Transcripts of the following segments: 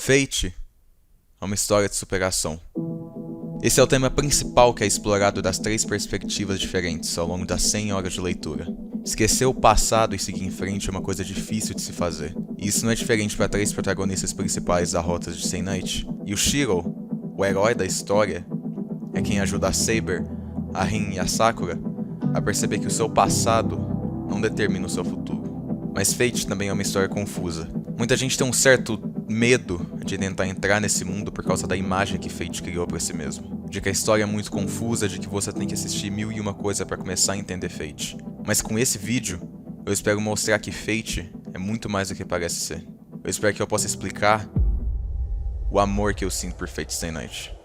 Fate é uma história de superação. Esse é o tema principal que é explorado das 3 perspectivas diferentes ao longo das 100 horas de leitura. Esquecer o passado e seguir em frente é uma coisa difícil de se fazer. E isso não é diferente para 3 protagonistas principais da rota de Stay Night. E o Shiro, o herói da história, é quem ajuda a Saber, a Rin e a Sakura a perceber que o seu passado não determina o seu futuro. Mas Fate também é uma história confusa. Muita gente tem um certo medo de tentar entrar nesse mundo por causa da imagem que Fate criou para si mesmo. De que a história é muito confusa, de que você tem que assistir 1001 coisa para começar a entender Fate. Mas com esse vídeo, eu espero mostrar que Fate é muito mais do que parece ser. Eu espero que eu possa explicar o amor que eu sinto por Fate Stay Night.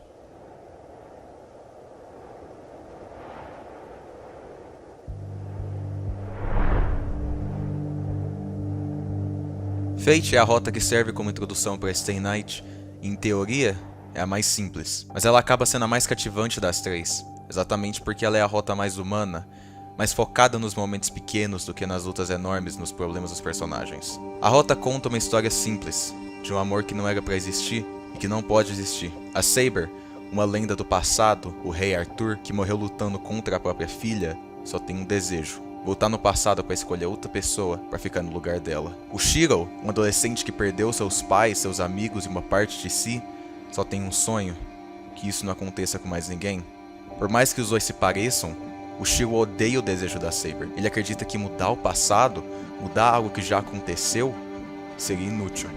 Fate é a rota que serve como introdução para Stay Night e, em teoria, é a mais simples. Mas ela acaba sendo a mais cativante das 3, exatamente porque ela é a rota mais humana, mais focada nos momentos pequenos do que nas lutas enormes nos problemas dos personagens. A rota conta uma história simples, de um amor que não era para existir e que não pode existir. A Saber, uma lenda do passado, o rei Arthur, que morreu lutando contra a própria filha, só tem um desejo: voltar no passado para escolher outra pessoa para ficar no lugar dela. O Shiro, um adolescente que perdeu seus pais, seus amigos e uma parte de si, só tem um sonho: que isso não aconteça com mais ninguém. Por mais que os dois se pareçam, o Shiro odeia o desejo da Saber. Ele acredita que mudar o passado, mudar algo que já aconteceu, seria inútil.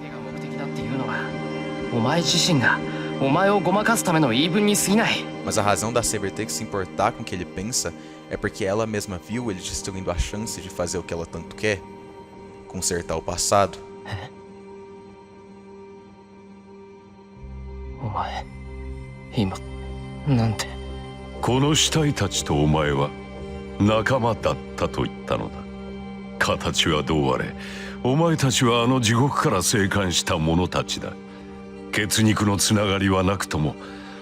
Mas a razão da Saber ter que se importar com o que ele pensa é porque ela mesma viu ele destruindo a chance de fazer o que ela tanto quer: consertar o passado. この死体たちとお前は仲間だったと言ったのだ。形はどうあれ、お前たちはあの地獄から生還した者たちだ。血肉のつながりはなくとも、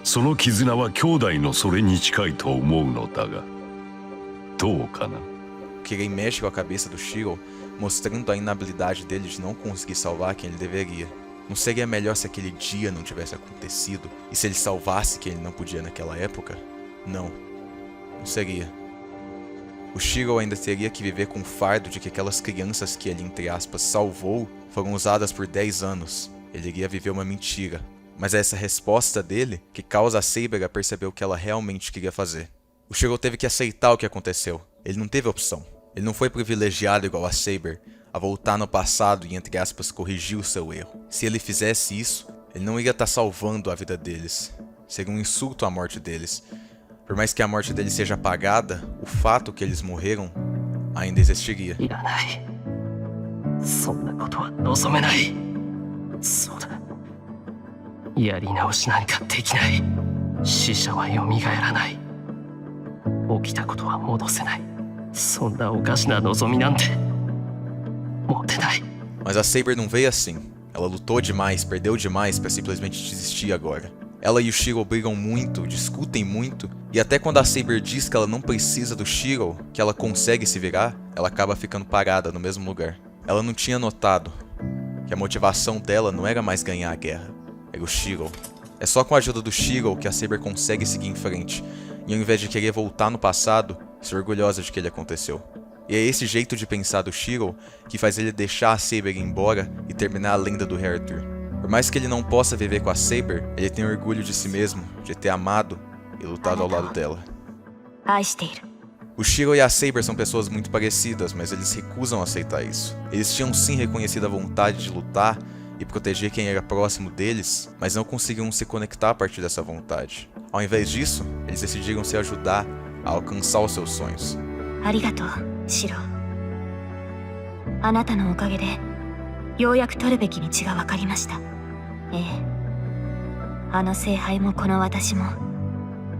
その絆は兄弟のそれに近いと思うのだが、どうかな? Kirei mexe com a cabeça do Shiro, mostrando a inabilidade dele de não conseguir salvar quem ele deveria. Não seria melhor se aquele dia não tivesse acontecido? E se ele salvasse quem ele não podia naquela época? Não seria. O Shiro ainda teria que viver com o fardo de que aquelas crianças que ele, entre aspas, salvou foram usadas por 10 anos. Ele iria viver uma mentira. Mas é essa resposta dele que causa a Saber a perceber o que ela realmente queria fazer. O Shiro teve que aceitar o que aconteceu. Ele não teve opção. Ele não foi privilegiado igual a Saber, a voltar no passado e, entre aspas, corrigir o seu erro. Se ele fizesse isso, ele não iria estar salvando a vida deles. Seria um insulto à morte deles. Por mais que a morte deles seja apagada, o fato que eles morreram ainda existiria. Mas a Saber não veio assim. Ela lutou demais, perdeu demais para simplesmente desistir agora. Ela e o Shiro brigam muito, discutem muito, e até quando a Saber diz que ela não precisa do Shiro, que ela consegue se virar, ela acaba ficando parada no mesmo lugar. Ela não tinha notado que a motivação dela não era mais ganhar a guerra, era o Shiro. É só com a ajuda do Shiro que a Saber consegue seguir em frente, e ao invés de querer voltar no passado, ser orgulhosa de que ele aconteceu. E é esse jeito de pensar do Shiro que faz ele deixar a Saber ir embora e terminar a lenda do rei Arthur. Por mais que ele não possa viver com a Saber, ele tem orgulho de si mesmo, de ter amado e lutado ao lado dela. O Shiro e a Saber são pessoas muito parecidas, mas eles recusam aceitar isso. Eles tinham sim reconhecido a vontade de lutar e proteger quem era próximo deles, mas não conseguiam se conectar a partir dessa vontade. Ao invés disso, eles decidiram se ajudar a alcançar os seus sonhos. Arigatou, Shiro. あなたのおかげでようやく取るべき道が分かりました。ええ。あの聖杯もこの私も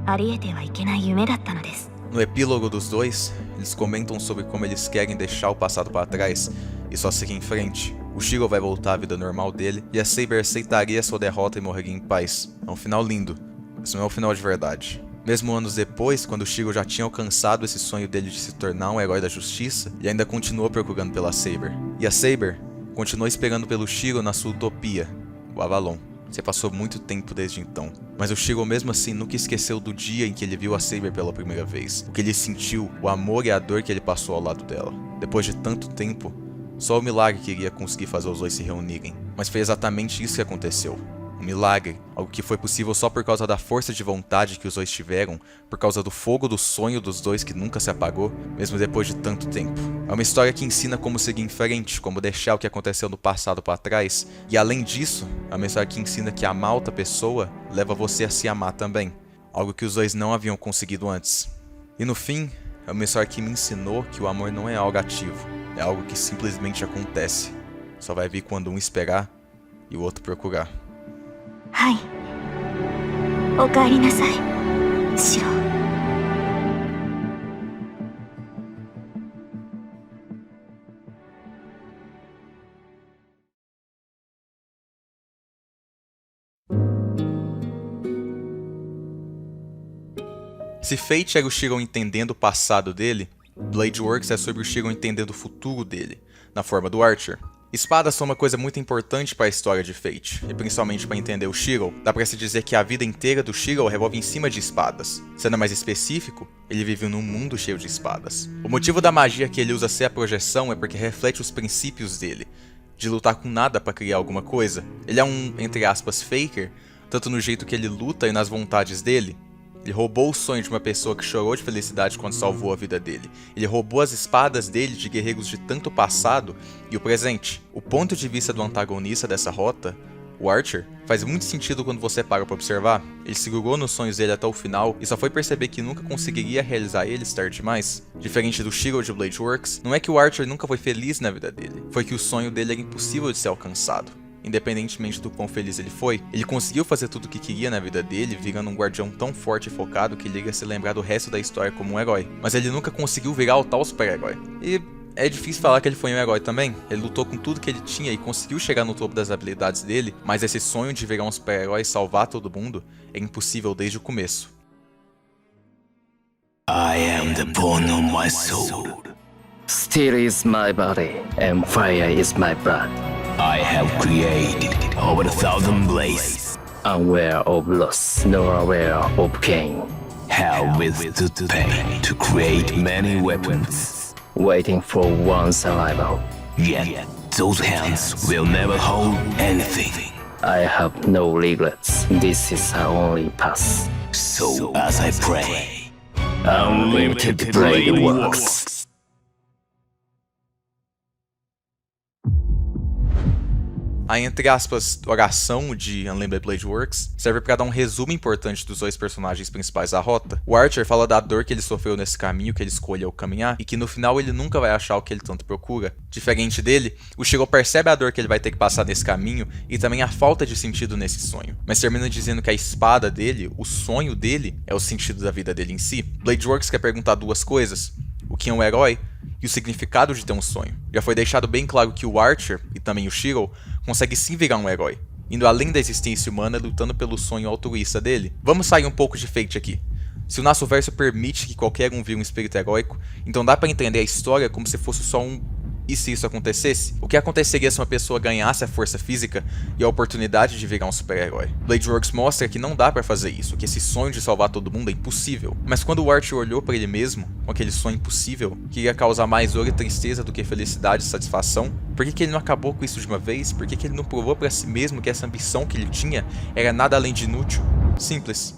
ありえてはいけない夢だったのです。 No epílogo dos dois, eles comentam sobre como eles querem deixar o passado para trás e só seguir em frente. O Shiro vai voltar à vida normal dele e a Saber aceitaria sua derrota e morreria em paz. É um final lindo, mas não é o final de verdade. Mesmo anos depois, quando o Shiro já tinha alcançado esse sonho dele de se tornar um herói da justiça, ele ainda continuou procurando pela Saber. E a Saber continuou esperando pelo Shiro na sua utopia, o Avalon. Se passou muito tempo desde então, mas o Shiro mesmo assim nunca esqueceu do dia em que ele viu a Saber pela primeira vez. O que ele sentiu, o amor e a dor que ele passou ao lado dela. Depois de tanto tempo, só o milagre que iria conseguir fazer os dois se reunirem. Mas foi exatamente isso que aconteceu. Um milagre, algo que foi possível só por causa da força de vontade que os dois tiveram, por causa do fogo do sonho dos dois que nunca se apagou, mesmo depois de tanto tempo. É uma história que ensina como seguir em frente, como deixar o que aconteceu no passado para trás, e além disso, é uma história que ensina que amar outra pessoa leva você a se amar também, algo que os dois não haviam conseguido antes. E no fim, é uma história que me ensinou que o amor não é algo ativo, é algo que simplesmente acontece. Só vai vir quando um esperar e o outro procurar. はい。おかえりなさい、シロ。Se Fate era o Shiro entendendo o passado dele, Blade Works é sobre o Shiro entendendo o futuro dele, na forma do Archer. Espadas são uma coisa muito importante para a história de Fate, e principalmente para entender o Shiro. Dá pra se dizer que a vida inteira do Shiro revolve em cima de espadas. Sendo mais específico, ele vive num mundo cheio de espadas. O motivo da magia que ele usa ser a projeção é porque reflete os princípios dele, de lutar com nada para criar alguma coisa. Ele é um, entre aspas, faker, tanto no jeito que ele luta e nas vontades dele. Ele roubou o sonho de uma pessoa que chorou de felicidade quando salvou a vida dele. Ele roubou as espadas dele de guerreiros de tanto passado e o presente. O ponto de vista do antagonista dessa rota, o Archer, faz muito sentido quando você para pra observar. Ele segurou nos sonhos dele até o final e só foi perceber que nunca conseguiria realizar eles tarde demais. Diferente do Shiro de Blade Works, não é que o Archer nunca foi feliz na vida dele, foi que o sonho dele era impossível de ser alcançado. Independentemente do quão feliz ele foi, ele conseguiu fazer tudo o que queria na vida dele, virando um guardião tão forte e focado que ele iria se lembrar do resto da história como um herói. Mas ele nunca conseguiu virar o tal super-herói. E é difícil falar que ele foi um herói também. Ele lutou com tudo que ele tinha e conseguiu chegar no topo das habilidades dele, mas esse sonho de virar um super-herói e salvar todo mundo é impossível desde o começo. I am the bone of my soul. Steel is my body, and fire is my blood. I have created over 1,000 blades. Unaware of loss, nor aware of gain. Have withstood pain to create many weapons. Waiting for one's arrival. Yet those hands will never hold anything. I have no regrets. This is our only path. So as I pray, Unlimited Blade Works. A, entre aspas, oração de Unlimited Blade Works serve para dar um resumo importante dos dois personagens principais da rota. O Archer fala da dor que ele sofreu nesse caminho que ele escolheu caminhar e que no final ele nunca vai achar o que ele tanto procura. Diferente dele, o Shiro percebe a dor que ele vai ter que passar nesse caminho e também a falta de sentido nesse sonho, mas termina dizendo que a espada dele, o sonho dele, é o sentido da vida dele em si. Blade Works quer perguntar duas coisas: o que é um herói e o significado de ter um sonho. Já foi deixado bem claro que o Archer, e também o Shiro, consegue sim virar um herói, indo além da existência humana lutando pelo sonho altruísta dele. Vamos sair um pouco de Fate aqui. Se o nosso verso permite que qualquer um vire um espírito heróico, então dá pra entender a história como se fosse só um e se isso acontecesse? O que aconteceria se uma pessoa ganhasse a força física e a oportunidade de virar um super-herói? Blade Works mostra que não dá pra fazer isso, que esse sonho de salvar todo mundo é impossível. Mas quando o Archer olhou pra ele mesmo, com aquele sonho impossível, que ia causar mais dor e tristeza do que felicidade e satisfação, por que ele não acabou com isso de uma vez? Por que ele não provou pra si mesmo que essa ambição que ele tinha era nada além de inútil? Simples.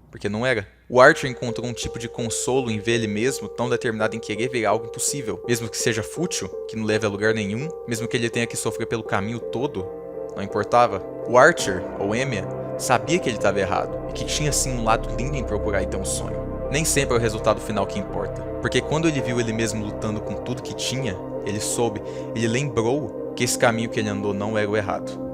Porque não era. O Archer encontrou um tipo de consolo em ver ele mesmo tão determinado em querer virar algo impossível. Mesmo que seja fútil, que não leve a lugar nenhum, mesmo que ele tenha que sofrer pelo caminho todo, não importava. O Archer, ou Emiya, sabia que ele estava errado, e que tinha sim um lado lindo em procurar e ter um sonho. Nem sempre é o resultado final que importa, porque quando ele viu ele mesmo lutando com tudo que tinha, ele soube, ele lembrou que esse caminho que ele andou não era o errado.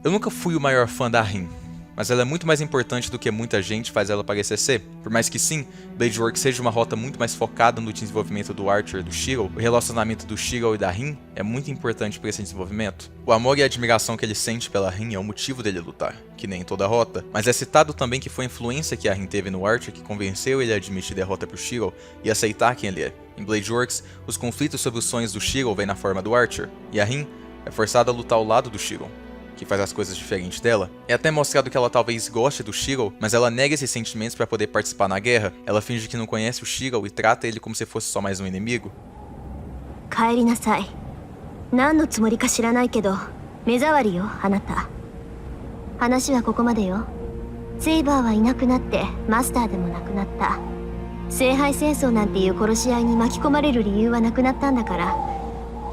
Eu nunca fui o maior fã da Rin, mas ela é muito mais importante do que muita gente faz ela parecer ser. Por mais que sim, Blade Works seja uma rota muito mais focada no desenvolvimento do Archer e do Shiro, o relacionamento do Shiro e da Rin é muito importante para esse desenvolvimento. O amor e a admiração que ele sente pela Rin é o motivo dele lutar, que nem em toda a rota, mas é citado também que foi a influência que a Rin teve no Archer que convenceu ele a admitir derrota pro Shiro e aceitar quem ele é. Em Blade Works, os conflitos sobre os sonhos do Shiro vêm na forma do Archer, e a Rin é forçada a lutar ao lado do Shiro, que faz as coisas diferentes dela. É até mostrado que ela talvez goste do Shiro, mas ela nega esses sentimentos para poder participar na guerra. Ela finge que não conhece o Shiro e trata ele como se fosse só mais um inimigo. 帰りなさい。何のつもりか知らないけど、目障りよ、あなた。話はここまでよ。セイバーはいなくなってマスターでもなくなった。聖杯戦争なんていう殺し合いに巻き込まれる理由はなくなったんだから、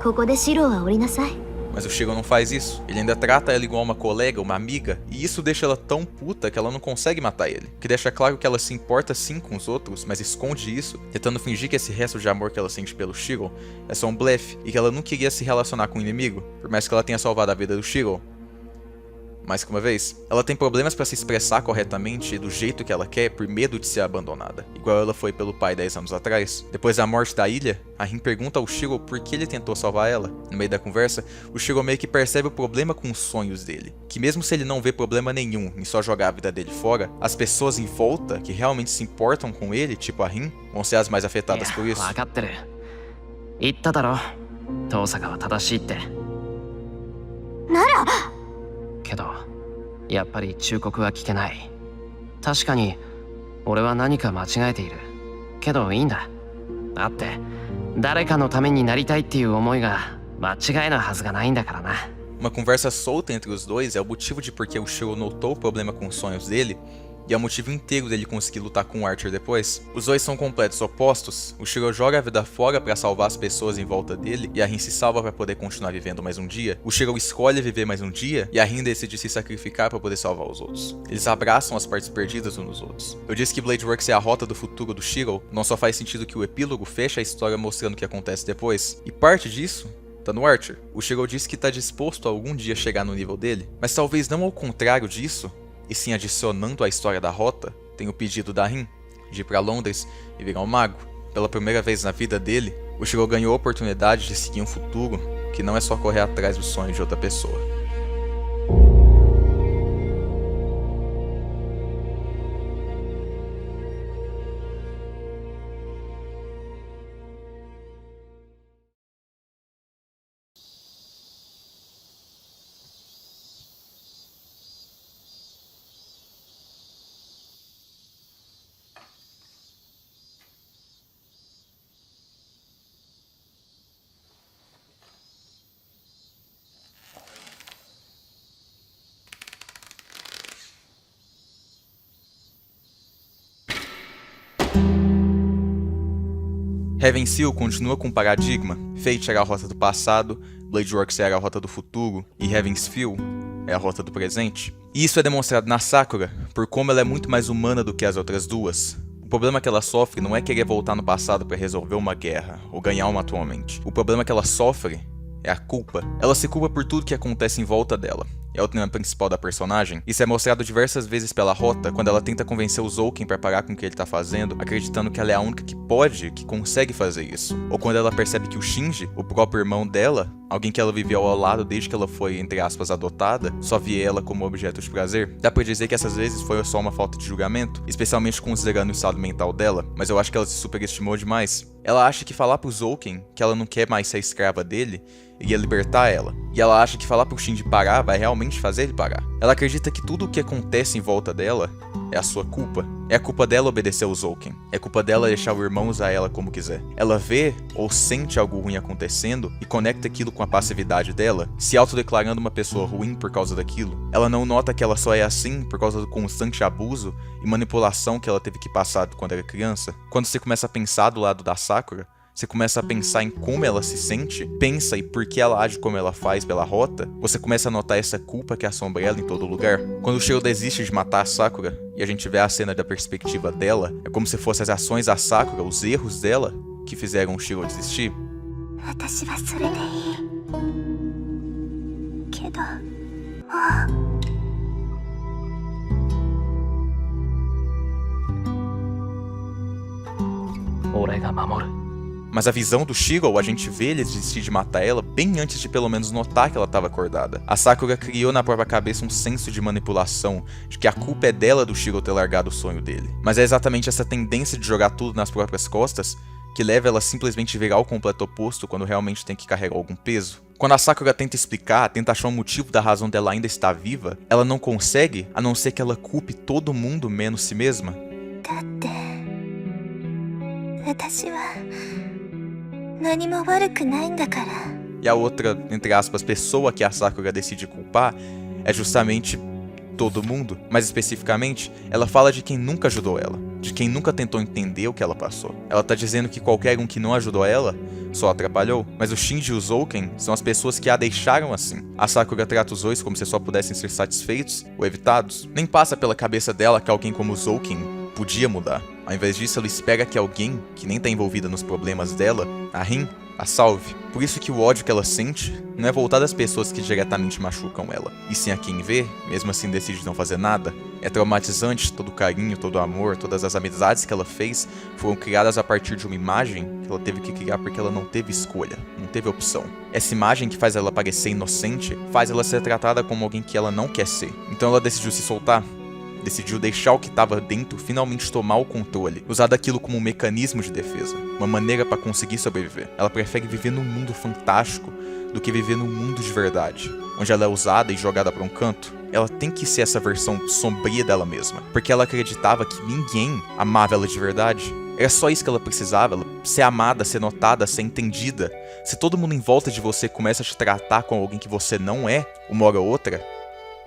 ここでシロは降りなさい。 Mas o Shiro não faz isso. Ele ainda trata ela igual uma colega, uma amiga, e isso deixa ela tão puta que ela não consegue matar ele. O que deixa claro que ela se importa sim com os outros, mas esconde isso, tentando fingir que esse resto de amor que ela sente pelo Shiro é só um blefe e que ela não queria se relacionar com o inimigo, por mais que ela tenha salvado a vida do Shiro. Mais que uma vez, ela tem problemas para se expressar corretamente do jeito que ela quer por medo de ser abandonada, igual ela foi pelo pai 10 anos atrás. Depois da morte da ilha, a Rin pergunta ao Shiro por que ele tentou salvar ela. No meio da conversa, o Shiro meio que percebe o problema com os sonhos dele, que mesmo se ele não vê problema nenhum em só jogar a vida dele fora, as pessoas em volta que realmente se importam com ele, tipo a Rin, vão ser as mais afetadas por isso. 分かってる。言っただろ。遠坂は正しいって。ならけどやっぱり忠告は聞けない。確かに俺は何か間違えている。けどいいんだ。だって誰かのためになりたいっていう思いが間違いなはずがないんだからな。 Uma conversa solta entre os dois é o motivo de por que o Shiro notou o problema com os sonhos dele, e é o motivo inteiro dele conseguir lutar com o Archer depois. Os dois são completos opostos. O Shiro joga a vida fora pra salvar as pessoas em volta dele, e a Rin se salva pra poder continuar vivendo mais um dia. O Shiro escolhe viver mais um dia, e a Rin decide se sacrificar pra poder salvar os outros. Eles abraçam as partes perdidas uns nos outros. Eu disse que Blade Works é a rota do futuro do Shiro, não só faz sentido que o epílogo fecha a história mostrando o que acontece depois. E parte disso tá no Archer. O Shiro disse que tá disposto a algum dia chegar no nível dele, mas talvez não ao contrário disso, e sim adicionando à história da rota, tem o pedido da Rin de ir pra Londres e virar um mago. Pela primeira vez na vida dele, o Shiro ganhou a oportunidade de seguir um futuro que não é só correr atrás do sonho de outra pessoa. Heaven Seal continua com o paradigma. Fate era a rota do passado, Blade Works era a rota do futuro, e Heaven's Feel é a rota do presente. E isso é demonstrado na Sakura, por como ela é muito mais humana do que as outras duas. O problema que ela sofre não é querer voltar no passado para resolver uma guerra, ou ganhar uma atualmente. O problema que ela sofre é a culpa. Ela se culpa por tudo que acontece em volta dela. É o tema principal da personagem. Isso é mostrado diversas vezes pela rota, quando ela tenta convencer o Zouken para parar com o que ele tá fazendo, acreditando que ela é a única que pode, que consegue fazer isso. Ou quando ela percebe que o Shinji, o próprio irmão dela, alguém que ela viveu ao lado desde que ela foi, entre aspas, adotada, só via ela como objeto de prazer. Dá pra dizer que essas vezes foi só uma falta de julgamento, especialmente considerando o estado mental dela, mas eu acho que ela se superestimou demais. Ela acha que falar pro Zouken que ela não quer mais ser escrava dele iria libertar ela. E ela acha que falar pro Shinji parar vai realmente fazer ele parar. Ela acredita que tudo o que acontece em volta dela é a sua culpa. É a culpa dela obedecer ao Zouken. É a culpa dela deixar o irmão usar ela como quiser. Ela vê ou sente algo ruim acontecendo e conecta aquilo com a passividade dela, se autodeclarando uma pessoa ruim por causa daquilo. Ela não nota que ela só é assim por causa do constante abuso e manipulação que ela teve que passar quando era criança. Quando você começa a pensar do lado da Sakura, você começa a pensar em como ela se sente, pensa e por que ela age como ela faz pela rota, você começa a notar essa culpa que assombra ela em todo lugar. Quando o Shiro desiste de matar a Sakura, e a gente vê a cena da perspectiva dela, é como se fossem as ações da Sakura, os erros dela, que fizeram o Shiro desistir. 俺が守る。 Mas a visão do Shiro, a gente vê ele desistir de matar ela bem antes de pelo menos notar que ela estava acordada. A Sakura criou na própria cabeça um senso de manipulação, de que a culpa é dela do Shiro ter largado o sonho dele. Mas é exatamente essa tendência de jogar tudo nas próprias costas que leva ela a simplesmente virar o completo oposto quando realmente tem que carregar algum peso. Quando a Sakura tenta explicar, tenta achar um motivo da razão dela ainda estar viva, ela não consegue, a não ser que ela culpe todo mundo menos si mesma. だって私は何も悪くないんだから。 E a outra, entre aspas, pessoa que a Sakura decide culpar é justamente todo mundo. Mais especificamente, ela fala de quem nunca ajudou ela, de quem nunca tentou entender o que ela passou. Ela tá dizendo que qualquer um que não ajudou ela só atrapalhou, mas o Shinji e o Zouken são as pessoas que a deixaram assim. A Sakura trata os dois como se só pudessem ser satisfeitos ou evitados. Nem passa pela cabeça dela que alguém como o Zouken podia mudar. Ao invés disso, ela espera que alguém que nem tá envolvida nos problemas dela, a Rin, a salve. Por isso que o ódio que ela sente não é voltado às pessoas que diretamente machucam ela, e sim a quem vê, mesmo assim decide não fazer nada. É traumatizante, todo o carinho, todo o amor, todas as amizades que ela fez foram criadas a partir de uma imagem que ela teve que criar porque ela não teve escolha, não teve opção. Essa imagem que faz ela parecer inocente, faz ela ser tratada como alguém que ela não quer ser. Então ela decidiu se soltar. Decidiu deixar o que estava dentro finalmente tomar o controle, usar daquilo como um mecanismo de defesa, uma maneira para conseguir sobreviver. Ela prefere viver num mundo fantástico do que viver num mundo de verdade, onde ela é usada e jogada para um canto. Ela tem que ser essa versão sombria dela mesma, porque ela acreditava que ninguém amava ela de verdade. Era só isso que ela precisava, ela ser amada, ser notada, ser entendida. Se todo mundo em volta de você começa a te tratar como alguém que você não é, uma hora ou outra,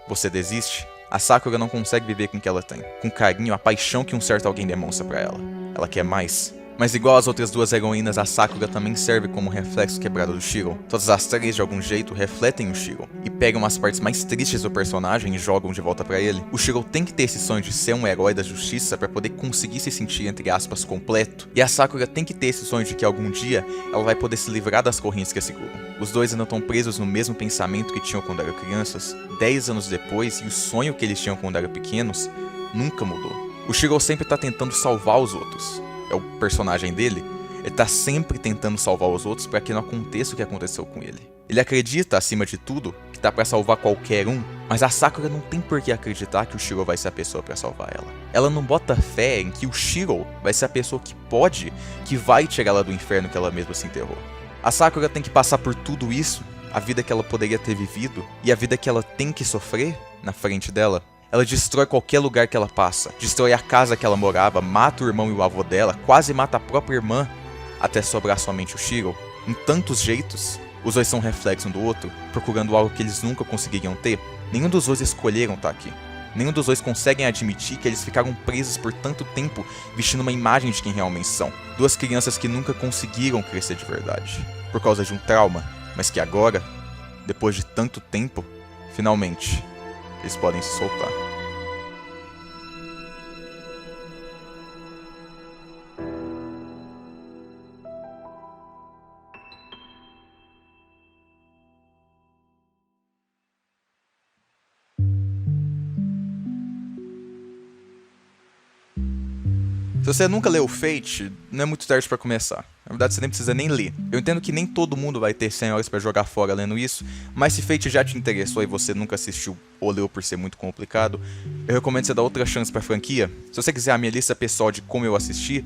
você desiste. A Sakura não consegue viver com o que ela tem, com o carinho, a paixão que um certo alguém demonstra pra ela. Ela quer mais. Mas igual as outras duas heroínas, a Sakura também serve como um reflexo quebrado do Shiro. Todas as três, de algum jeito, refletem o Shiro e pegam as partes mais tristes do personagem e jogam de volta pra ele. O Shiro tem que ter esse sonho de ser um herói da justiça pra poder conseguir se sentir, entre aspas, completo. E a Sakura tem que ter esse sonho de que algum dia ela vai poder se livrar das correntes que a seguram. Os dois ainda estão presos no mesmo pensamento que tinham quando eram crianças, 10 anos depois, e o sonho que eles tinham quando eram pequenos nunca mudou. O Shiro sempre tá tentando salvar os outros. É o personagem dele, ele tá sempre tentando salvar os outros para que não aconteça o que aconteceu com ele. Ele acredita, acima de tudo, que tá para salvar qualquer um, mas a Sakura não tem por que acreditar que o Shiro vai ser a pessoa para salvar ela. Ela não bota fé em que o Shiro vai ser a pessoa que pode, que vai tirar ela do inferno que ela mesma se enterrou. A Sakura tem que passar por tudo isso, a vida que ela poderia ter vivido, e a vida que ela tem que sofrer na frente dela. Ela destrói qualquer lugar que ela passa, destrói a casa que ela morava, mata o irmão e o avô dela, quase mata a própria irmã, até sobrar somente o Shiro. Em tantos jeitos, os dois são um reflexo um do outro, procurando algo que eles nunca conseguiriam ter. Nenhum dos dois escolheram estar aqui. Nenhum dos dois conseguem admitir que eles ficaram presos por tanto tempo vestindo uma imagem de quem realmente são. Duas crianças que nunca conseguiram crescer de verdade, por causa de um trauma, mas que agora, depois de tanto tempo, finalmente, eles podem se soltar. Se você nunca leu Fate, não é muito tarde pra começar. Na verdade, você nem precisa nem ler. Eu entendo que nem todo mundo vai ter 100 horas pra jogar fora lendo isso, mas se Fate já te interessou e você nunca assistiu ou leu por ser muito complicado, eu recomendo você dar outra chance pra franquia. Se você quiser a minha lista pessoal de como eu assisti,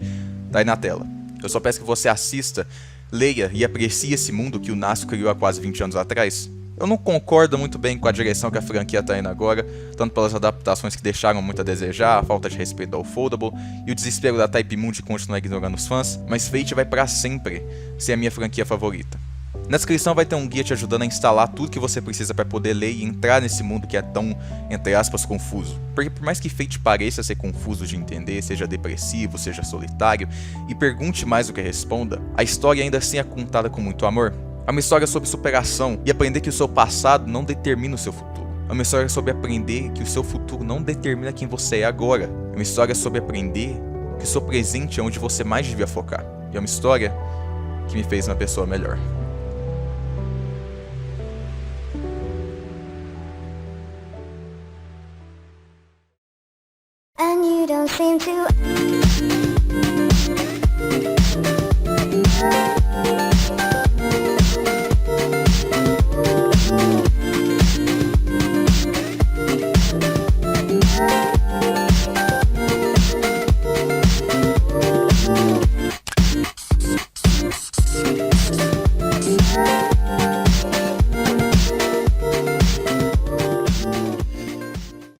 tá aí na tela. Eu só peço que você assista, leia e aprecie esse mundo que o Nasu criou há quase 20 anos atrás. Eu não concordo muito bem com a direção que a franquia tá indo agora, tanto pelas adaptações que deixaram muito a desejar, a falta de respeito ao Foldable e o desespero da Type Moon de continuar ignorando os fãs, mas Fate vai pra sempre ser a minha franquia favorita. Na descrição vai ter um guia te ajudando a instalar tudo que você precisa para poder ler e entrar nesse mundo que é tão, entre aspas, confuso. Porque por mais que Fate pareça ser confuso de entender, seja depressivo, seja solitário, e pergunte mais do que responda, a história ainda assim é contada com muito amor. É uma história sobre superação e aprender que o seu passado não determina o seu futuro. É uma história sobre aprender que o seu futuro não determina quem você é agora. É uma história sobre aprender que o seu presente é onde você mais devia focar. E é uma história que me fez uma pessoa melhor. And you don't seem to